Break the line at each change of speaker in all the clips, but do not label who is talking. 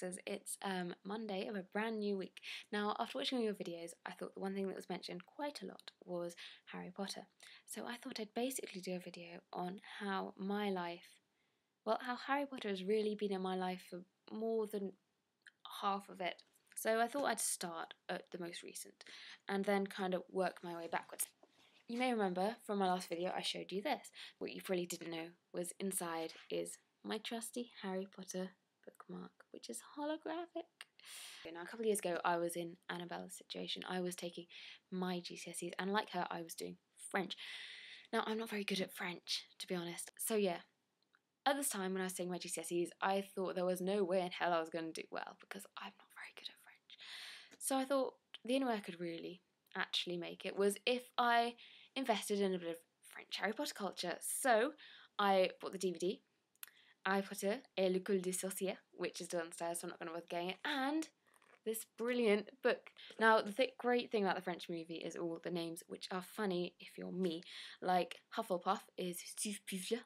X's. It's Monday of a brand new week. Now, after watching all your videos, I thought the one thing that was mentioned quite a lot was Harry Potter. So I thought I'd basically do a video on how how Harry Potter has really been in my life for more than half of it. So I thought I'd start at the most recent and then kind of work my way backwards. You may remember from my last video I showed you this. What you probably didn't know was inside is my trusty Harry Potter bookmark, which is holographic. Now, a couple of years ago I was in Annabella's situation. I was taking my GCSEs and like her I was doing French. Now, I'm not very good at French, to be honest. So yeah, at this time when I was taking my GCSEs, I thought there was no way in hell I was going to do well because I'm not very good at French. So I thought the only way I could really actually make it was if I invested in a bit of French Harry Potter culture. So I bought the DVD, Harry Potter et l'école des sorciers, which is downstairs, so I'm not going to bother getting it, and this brilliant book. Now, the great thing about the French movie is all the names, which are funny if you're me. Like, Hufflepuff is Suspivia,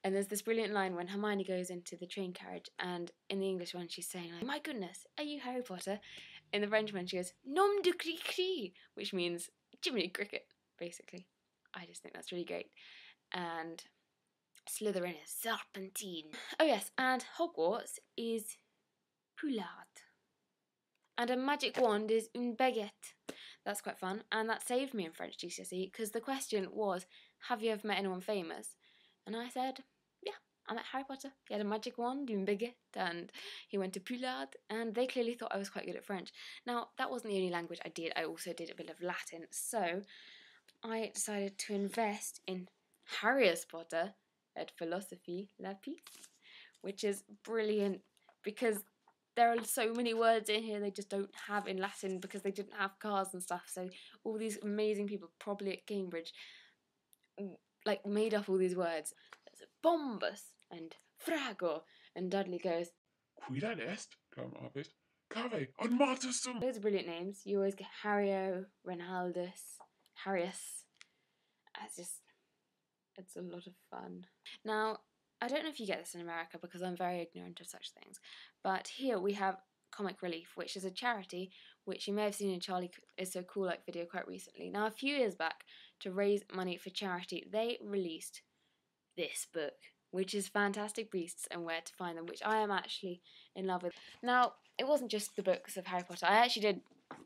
and there's this brilliant line when Hermione goes into the train carriage, and in the English one she's saying, like, "My goodness, are you Harry Potter?" In the French one she goes, "Nom de cri-cri," which means Jiminy Cricket, basically. I just think that's really great. And Slytherin is Serpentine. Oh yes, and Hogwarts is Poulard. And a magic wand is une baguette. That's quite fun, and that saved me in French GCSE because the question was, have you ever met anyone famous? And I said, yeah, I met Harry Potter. He had a magic wand, une baguette, and he went to Poulard, and they clearly thought I was quite good at French. Now, that wasn't the only language I did. I also did a bit of Latin, so I decided to invest in Harry Potter et Philosophie Lapis, which is brilliant because there are so many words in here they just don't have in Latin because they didn't have cars and stuff. So all these amazing people, probably at Cambridge, like made up all these words. There's bombus and frago, and Dudley goes,
Cuidad est, cave, on martyrsum.
Loads of brilliant names. You always get Harrio, Renaldus, Harrius. It's a lot of fun. Now, I don't know if you get this in America because I'm very ignorant of such things, but here we have Comic Relief, which is a charity which you may have seen in Charlie Is So Cool Like video quite recently. Now, a few years back, to raise money for charity, they released this book, which is Fantastic Beasts and Where to Find Them, which I am actually in love with. Now, it wasn't just the books of Harry Potter. I actually did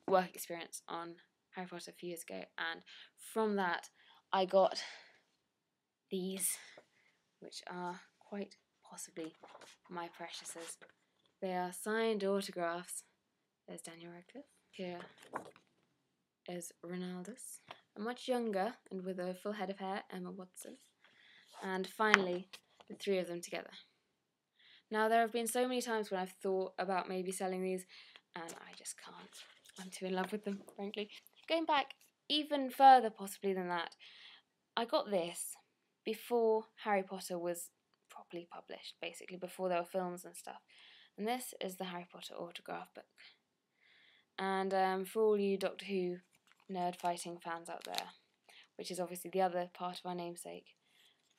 work experience on Harry Potter a few years ago, and from that I got these, which are quite possibly my preciouses. They are signed autographs. There's Daniel Radcliffe. Here is Ronaldus, a much younger and with a full head of hair, Emma Watson. And finally, the three of them together. Now, there have been so many times when I've thought about maybe selling these, and I just can't. I'm too in love with them, frankly. Going back even further possibly than that, I got this before Harry Potter was properly published, basically, before there were films and stuff. And this is the Harry Potter autograph book. And for all you Doctor Who nerd fighting fans out there, which is obviously the other part of our namesake,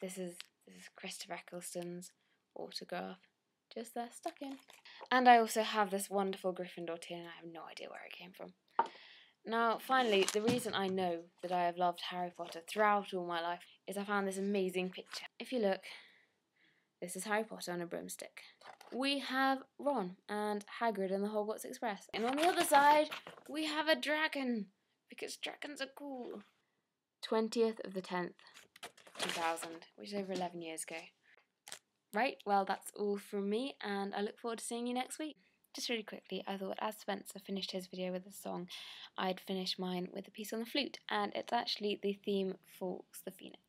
this is Christopher Eccleston's autograph, just there, stuck in. And I also have this wonderful Gryffindor tin, and I have no idea where it came from. Now, finally, the reason I know that I have loved Harry Potter throughout all my life is I found this amazing picture. If you look, this is Harry Potter on a broomstick. We have Ron and Hagrid in the Hogwarts Express. And on the other side, we have a dragon, because dragons are cool. 20th of the 10th, 2000, which is over 11 years ago. Right, well, that's all from me, and I look forward to seeing you next week. Just really quickly, I thought as Spencer finished his video with a song, I'd finish mine with a piece on the flute, and it's actually the theme for the Phoenix.